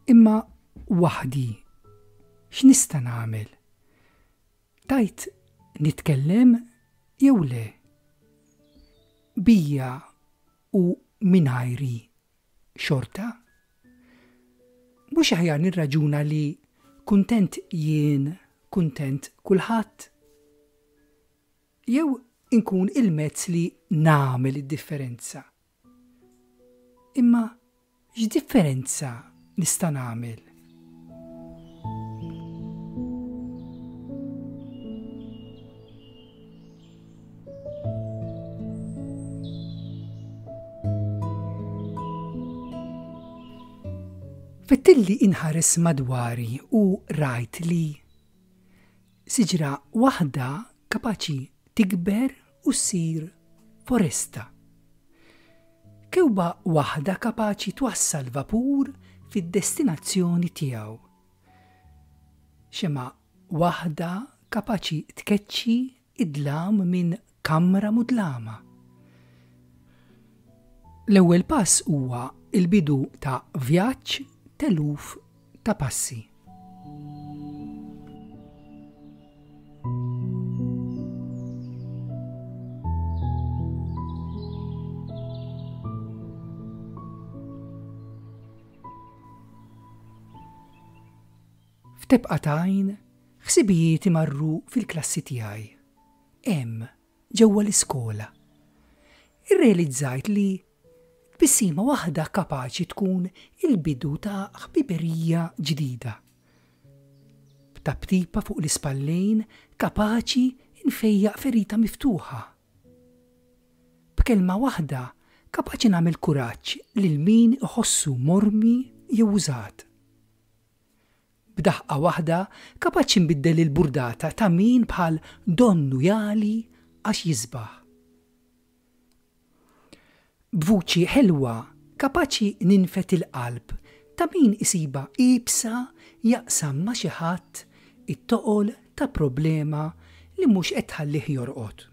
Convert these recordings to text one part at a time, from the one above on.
Imma waħdi x'nista' nagħmel? Tajt nitkellem jew le? Bija u mingħajri xorta? Mhux aħjar nirraġuna li kuntent jien, kuntent kulħadd? Jew inkun il-mezz li nagħmel id-differenza? Imma x'differenza nista' nagħmel? Fettilli inħares madwari u rajt li siġra waħda kapaċi tikber u ssir foresta. Kewba waħda kapaċi twassal vapur fid-destinazzjoni tiegħu. Xema waħda kapaċi tkeċċi id-dlam minn kamra mudlama. L-ewwel pass huwa il-bidu ta' vjaġġ teluf ta' passi. F'tebqatajn ħsibijiet imarru fil-klassi tiegħi. Hemm ġewwa l-iskola. Irrealizzajt li bissima waħda kapaċi tkun il-bidu ta' ħbiberija ġdida. B'tabtipa fuq l-ispallejn kapaċi nfejjaq ferita miftuħa. B'kelma waħda kapaċi nagħmel kuraġġ lil min iħossu mormi jew użat. B'daħqa waħda kapaċi nbiddel il-burdata ta' min bħal donnu jali għax jisbaħ. B'vuċi ħelwa kapaċi ninfet il-qalb ta' min isiba ibsa jaqsam ma' xi ħadd it-toqol ta' problema li mhux qed tħallih jorqod.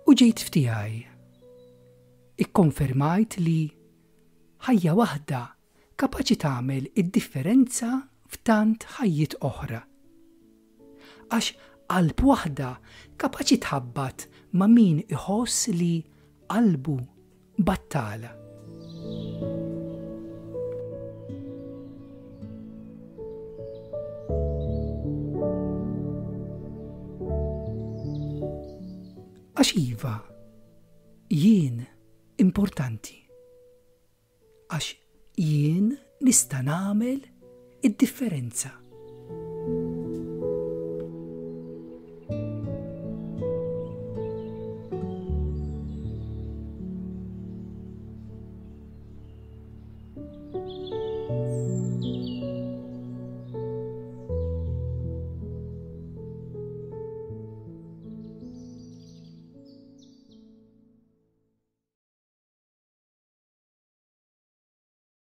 U ġejt f'tiegħi. Ikkonfermajt li ħajja waħda kapaċi tagħmel id-differenza f'tant ħajjiet oħra. Għax qalb waħda kapaċi tħabbat ma' min iħoss li qalbu battala. Għax iva, jien importanti. Għax jien nista' nagħmel id-differenza.